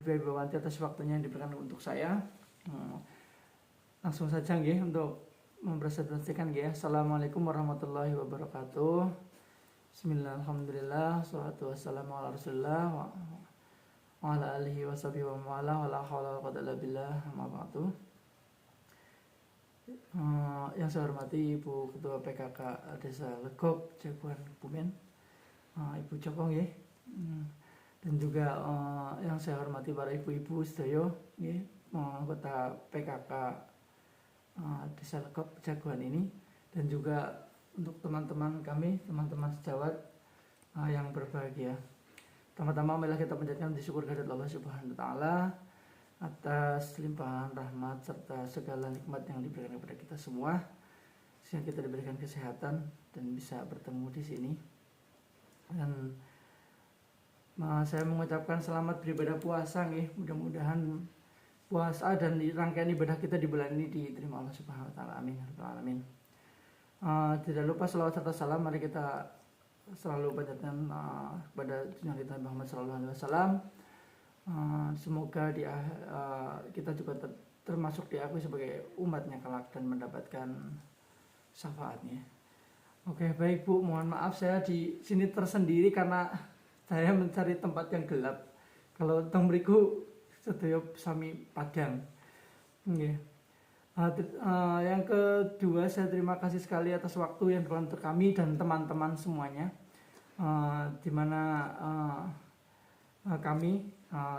Bawanti atas waktunya yang diberikan untuk saya. Langsung saja nggih untuk mempresentasikan nggih. Assalamualaikum warahmatullahi wabarakatuh. Bismillah, alhamdulillah, salatu wassalamu ala rasulillah wa ala alihi wa sahbihi wa mawala wa la hawla wa la quwwata illa billah, amma ba'du. Yang saya hormati Ibu Ketua PKK Desa Legok, Jagoan Bumen, Ibu Joko nggih. Dan juga yang saya hormati para ibu-ibu sedaya nggih, anggota PKK Desa Legok Jagoan ini, dan juga untuk teman-teman kami, teman-teman sejawat yang berbahagia. Pertama-tama marilah kita panjatkan syukur kehadirat Allah Subhanahu wa taala atas limpahan rahmat serta segala nikmat yang diberikan kepada kita semua, sehingga kita diberikan kesehatan dan bisa bertemu di sini. Dan saya mengucapkan selamat beribadah puasa nih. Mudah-mudahan puasa dan rangkaian ibadah kita di bulan ini diterima Allah Subhanahu wa taala. Amin ya rabbal alamin. Tidak lupa selawat serta salam mari kita selalu panjatkan kepada junjungan kita Muhammad sallallahu alaihi wasallam. Semoga kita juga termasuk diakui sebagai umatnya kelak dan mendapatkan syafaatnya. Oke, baik Bu, mohon maaf saya di sini tersendiri karena saya mencari tempat yang gelap. Kalau teng mriku sedaya sami padang. Nggih. Yang kedua, saya terima kasih sekali atas waktu yang diberikan untuk kami dan teman-teman semuanya. Di mana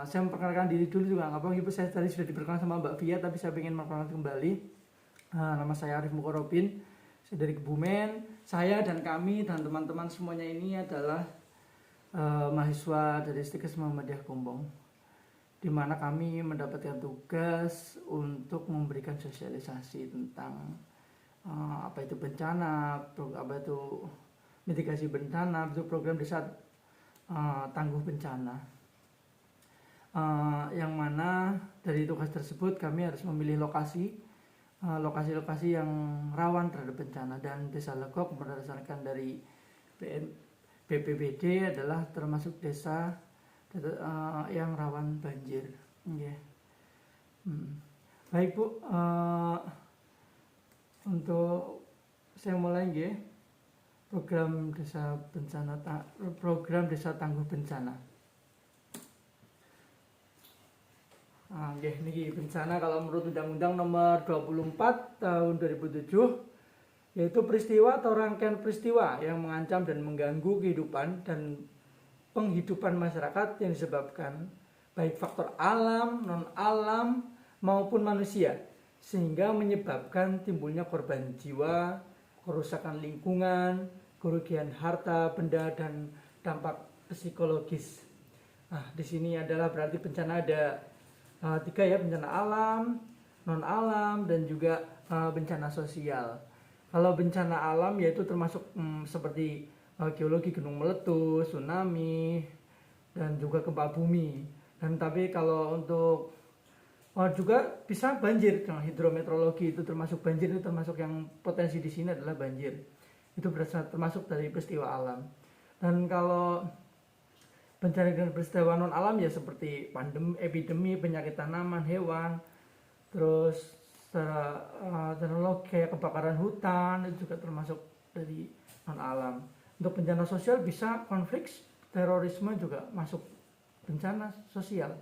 saya memperkenalkan diri dulu juga nggak apa-apa. Ibu saya tadi sudah diperkenalkan sama Mbak Fia, tapi saya ingin memperkenalkan kembali. Nama saya Arif Mukorobin, saya dari Kebumen. Saya dan kami dan teman-teman semuanya ini adalah mahasiswa dari Stikes Muhammadiyah Gombong, di mana kami mendapatkan tugas untuk memberikan sosialisasi tentang apa itu bencana, apa itu mitigasi bencana, itu program desa tangguh bencana. Yang mana dari tugas tersebut kami harus memilih lokasi-lokasi yang rawan terhadap bencana, dan Desa Legok berdasarkan dari BPBD adalah termasuk desa yang rawan banjir. Yeah. Baik Bu, untuk saya mulai nggih, program desa tangguh bencana. Nggih niki bencana kalau menurut Undang-Undang Nomor 24 Tahun 2007, yaitu peristiwa atau rangkaian peristiwa yang mengancam dan mengganggu kehidupan dan penghidupan masyarakat yang disebabkan baik faktor alam, non-alam maupun manusia, sehingga menyebabkan timbulnya korban jiwa, kerusakan lingkungan, kerugian harta, benda, dan dampak psikologis. Di sini adalah berarti bencana ada 3 ya, bencana alam, non-alam, dan juga bencana sosial. Kalau bencana alam yaitu termasuk seperti geologi, gunung meletus, tsunami, dan juga gempa bumi. Dan tapi kalau untuk juga bisa banjir, hidrometeorologi itu termasuk banjir, itu termasuk yang potensi di sini adalah banjir. Itu termasuk dari peristiwa alam. Dan kalau bencana dengan peristiwa non alam ya seperti pandemi, epidemi, penyakit tanaman, hewan, terus teknologi kayak kebakaran hutan itu juga termasuk dari non alam. Untuk bencana sosial bisa konflik, terorisme juga masuk bencana sosial.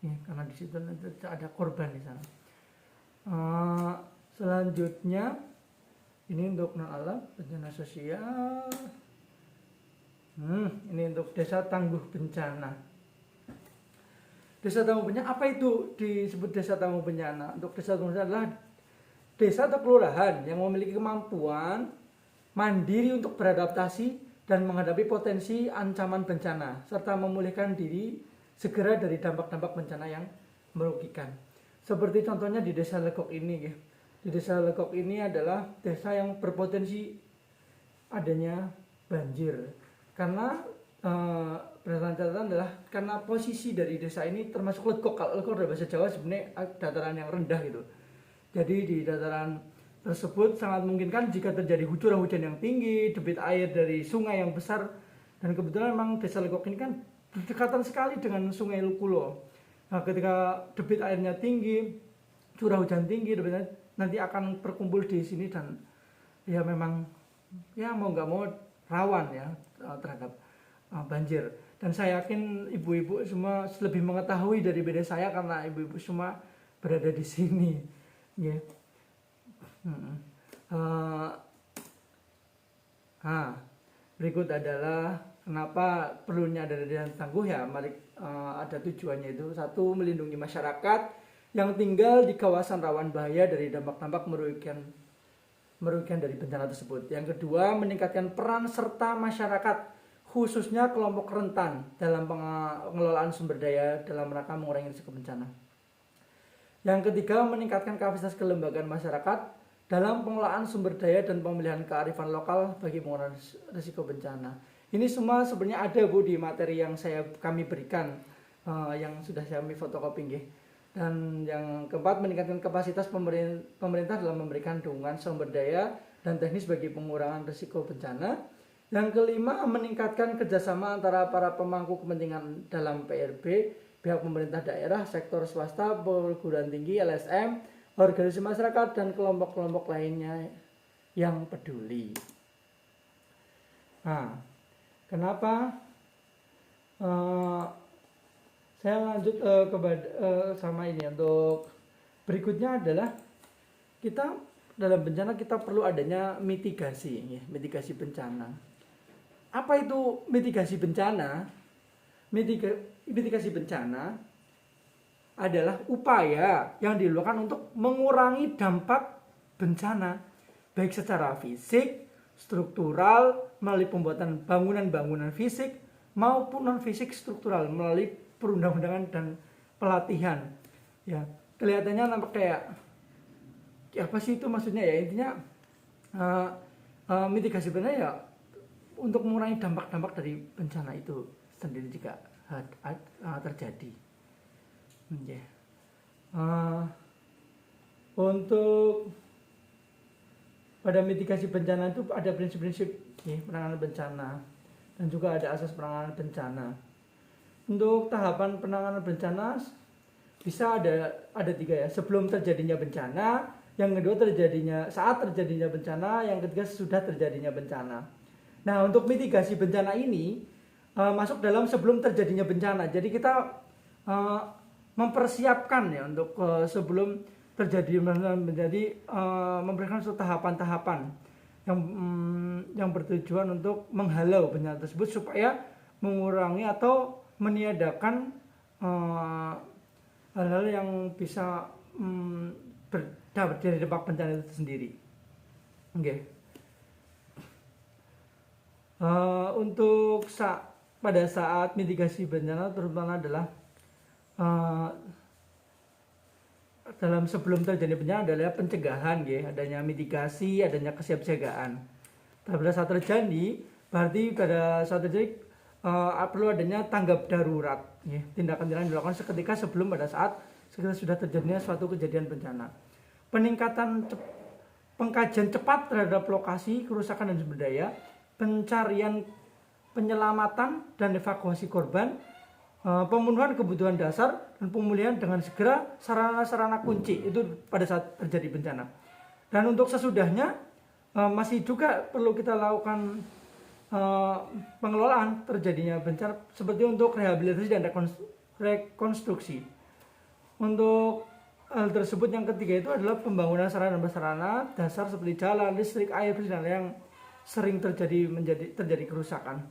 Ya, karena di situ ada korban di sana. Selanjutnya ini untuk non alam, bencana sosial. Ini untuk desa tangguh bencana. Desa tangguh bencana, apa itu disebut desa tangguh bencana? Untuk desa tangguh bencana adalah desa atau kelurahan yang memiliki kemampuan mandiri untuk beradaptasi dan menghadapi potensi ancaman bencana, serta memulihkan diri segera dari dampak-dampak bencana yang merugikan. Seperti contohnya di Desa Legok ini. Di Desa Legok ini adalah desa yang berpotensi adanya banjir. Karena berdasarkan catatan adalah karena posisi dari desa ini termasuk legok. Kalau legok dari bahasa Jawa sebenarnya dataran yang rendah gitu. Jadi di dataran tersebut sangat memungkinkan jika terjadi curah hujan yang tinggi, debit air dari sungai yang besar, dan kebetulan memang Desa Legok ini kan berdekatan sekali dengan Sungai Lukulo. Nah, ketika debit airnya tinggi, curah hujan tinggi, debitnya nanti akan berkumpul di sini dan ya memang ya mau nggak mau rawan ya terhadap banjir. Dan saya yakin ibu-ibu semua lebih mengetahui dari beda saya karena ibu-ibu semua berada di sini. Ya. Berikut adalah kenapa perlunya ada daya tangguh ya. Mari ada tujuannya itu. Satu, melindungi masyarakat yang tinggal di kawasan rawan bahaya dari dampak-dampak merugikan dari bencana tersebut. Yang kedua, meningkatkan peran serta masyarakat khususnya kelompok rentan dalam pengelolaan sumber daya dalam rangka mengurangi risiko bencana. Yang ketiga, meningkatkan kapasitas kelembagaan masyarakat dalam pengelolaan sumber daya dan pemilihan kearifan lokal bagi pengurangan risiko bencana. Ini semua sebenarnya ada Bu di materi yang kami berikan, yang sudah kami fotokopi. Dan yang keempat, meningkatkan kapasitas pemerintah dalam memberikan dukungan sumber daya dan teknis bagi pengurangan risiko bencana. Yang kelima, meningkatkan kerjasama antara para pemangku kepentingan dalam PRB, pihak pemerintah daerah, sektor swasta, perguruan tinggi, LSM, organisasi masyarakat, dan kelompok-kelompok lainnya yang peduli. Nah, kenapa saya lanjut sama ini untuk berikutnya adalah kita dalam bencana kita perlu adanya mitigasi, ya, mitigasi bencana. Apa itu mitigasi bencana? Mitigasi bencana adalah upaya yang dilakukan untuk mengurangi dampak bencana, baik secara fisik, struktural, melalui pembuatan bangunan-bangunan fisik, maupun non-fisik struktural, melalui perundang-undangan dan pelatihan. Ya, kelihatannya nampak kayak apa sih itu maksudnya ya, intinya mitigasi bencana ya untuk mengurangi dampak-dampak dari bencana itu sendiri jika terjadi. Untuk pada mitigasi bencana itu ada prinsip-prinsip penanganan bencana dan juga ada asas penanganan bencana. Untuk tahapan penanganan bencana bisa ada 3 ya. Sebelum terjadinya bencana, yang kedua saat terjadinya bencana, yang ketiga sudah terjadinya bencana. Nah, untuk mitigasi bencana ini masuk dalam sebelum terjadinya bencana. Jadi kita mempersiapkan ya untuk sebelum terjadi menjadi memberikan suatu tahapan-tahapan yang bertujuan untuk menghalau bencana tersebut supaya mengurangi atau meniadakan hal-hal yang bisa dari dampak bencana itu sendiri. Untuk pada saat mitigasi bencana terutama adalah dalam sebelum terjadi bencana adalah pencegahan, adanya mitigasi, adanya kesiapsiagaan. Pada saat terjadi, berarti pada saat terjadi perlu adanya tanggap darurat, tindakan-tindakan dilakukan seketika sebelum pada saat sudah terjadinya suatu kejadian bencana. Peningkatan pengkajian cepat terhadap lokasi kerusakan dan sumber daya, pencarian, penyelamatan dan evakuasi korban, pemenuhan kebutuhan dasar dan pemulihan dengan segera sarana-sarana kunci itu pada saat terjadi bencana. Dan untuk sesudahnya masih juga perlu kita lakukan pengelolaan terjadinya bencana seperti untuk rehabilitasi dan rekonstruksi. Untuk hal tersebut yang ketiga itu adalah pembangunan sarana dan prasarana dasar seperti jalan, listrik, air bersih dan yang sering terjadi kerusakan.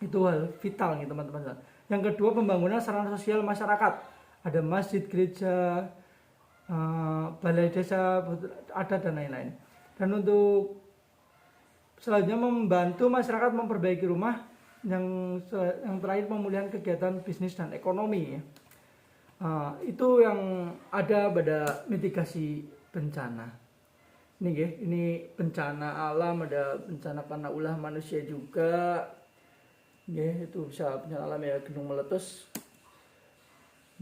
Itu hal vital nih teman-teman. Yang kedua, pembangunan sarana sosial masyarakat. Ada masjid, gereja, balai desa, adat dan lain-lain. Dan untuk selanjutnya membantu masyarakat memperbaiki rumah. Yang terakhir, pemulihan kegiatan bisnis dan ekonomi. Itu yang ada pada mitigasi bencana. Ini bencana alam, ada bencana karena ulah manusia juga. Itu bisa bencana alam ya, gunung meletus.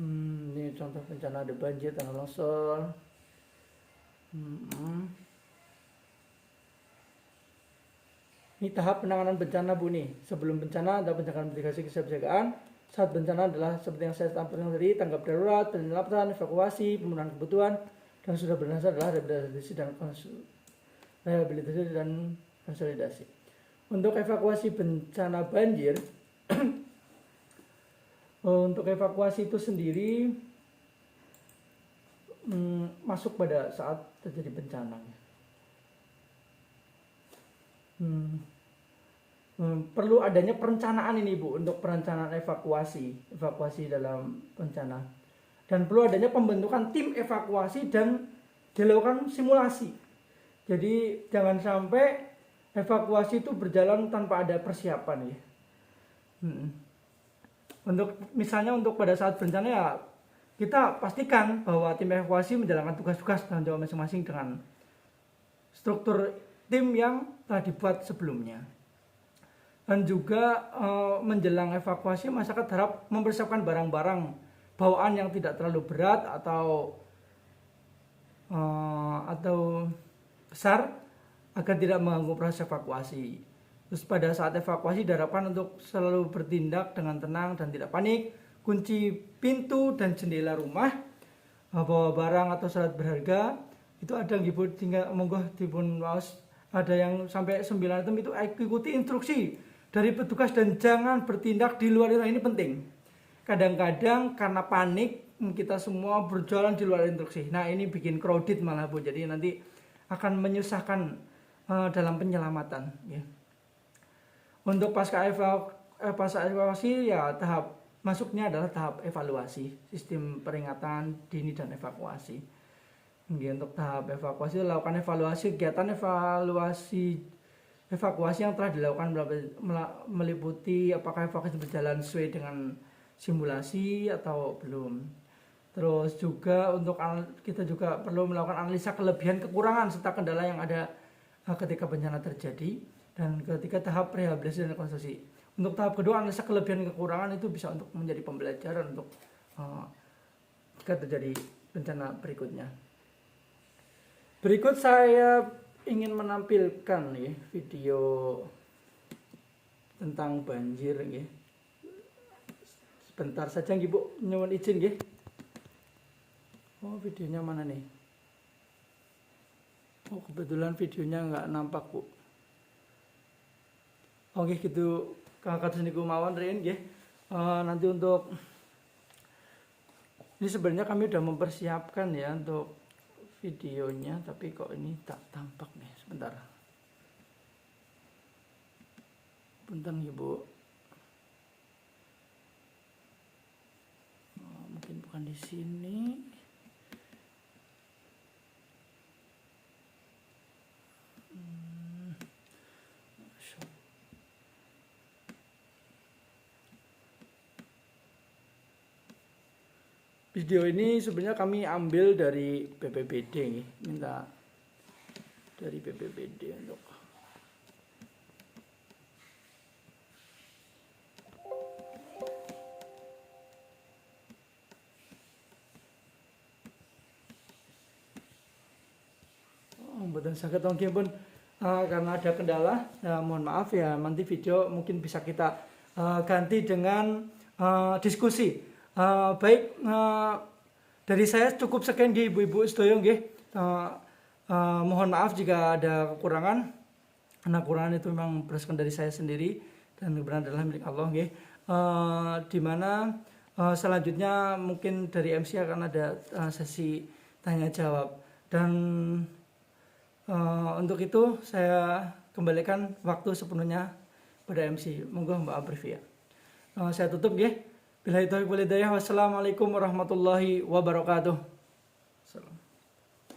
Ini contoh bencana, ada banjir, tanah longsor. Ini tahap penanganan bencana Bu nih. Sebelum bencana ada pencegahan mitigasi kesiapsiagaan, saat bencana adalah seperti yang saya sampaikan tadi, tanggap darurat, penyelamatan, evakuasi, pemenuhan kebutuhan, dan sudah berdasar adalah rehabilitasi dan konsolidasi. Untuk evakuasi bencana banjir, untuk evakuasi itu sendiri masuk pada saat terjadi bencana. Perlu adanya perencanaan ini Bu, untuk perencanaan evakuasi dalam bencana, dan perlu adanya pembentukan tim evakuasi dan dilakukan simulasi. Jadi jangan sampai evakuasi itu berjalan tanpa ada persiapan ya. Untuk misalnya untuk pada saat bencana ya, kita pastikan bahwa tim evakuasi menjalankan tugas-tugas dan jawab masing-masing dengan struktur tim yang telah dibuat sebelumnya. Dan juga menjelang evakuasi, masyarakat harap mempersiapkan barang-barang bawaan yang tidak terlalu berat atau besar agar tidak mengganggu proses evakuasi. Terus pada saat evakuasi diharapkan untuk selalu bertindak dengan tenang dan tidak panik, kunci pintu dan jendela rumah, bawa barang atau surat berharga. Itu ada yang dibuat tinggal monggo dipun waos, ada yang sampai 9 item itu ikuti instruksi dari petugas dan jangan bertindak di luar itu. Ini penting. Kadang-kadang karena panik kita semua berjalan di luar instruksi. Nah ini bikin crowded malah Bu. Jadi nanti akan menyusahkan dalam penyelamatan. Ya. Untuk pasca evakuasi ya tahap masuknya adalah tahap evaluasi, sistem peringatan dini dan evakuasi. Untuk tahap evakuasi lakukan evaluasi kegiatan evakuasi yang telah dilakukan meliputi apakah evakuasi berjalan sesuai dengan simulasi atau belum. Terus juga untuk kita juga perlu melakukan analisa kelebihan kekurangan serta kendala yang ada ketika bencana terjadi, dan ketika tahap rehabilitasi dan rekonstruksi. Untuk tahap kedua, analisa kelebihan kekurangan itu bisa untuk menjadi pembelajaran untuk jika terjadi bencana berikutnya. Berikut saya ingin menampilkan ya, video tentang banjir ya. Sebentar saja nggih Bu, nyuwun izin nggih. Oh, videonya mana nih? Oh, kebetulan videonya nggak nampak Bu. Oke, gitu kados niku mawon Rin nggih. Nanti untuk ini sebenarnya kami udah mempersiapkan ya untuk videonya, tapi kok ini tak tampak nih. Sebentar. Bentar nih Bu. Mungkin bukan di sini. Video ini sebenarnya kami ambil dari BPBD, minta dari BPBD untuk mboten saged nggih pun karena ada kendala, mohon maaf ya, nanti video mungkin bisa kita ganti dengan diskusi. Baik, dari saya cukup sekian nggih Ibu-ibu sedaya nggih. Mohon maaf jika ada kekurangan. Karena kekurangan itu memang berdasarkan dari saya sendiri dan kebenaran adalah milik Allah nggih. Di mana selanjutnya mungkin dari MC akan ada sesi tanya jawab, dan untuk itu saya kembalikan waktu sepenuhnya pada MC. Monggo Mbak Abrivia. Saya tutup nggih. Billahi taufiq wal hidayah. Wassalamualaikum warahmatullahi wabarakatuh. Salam.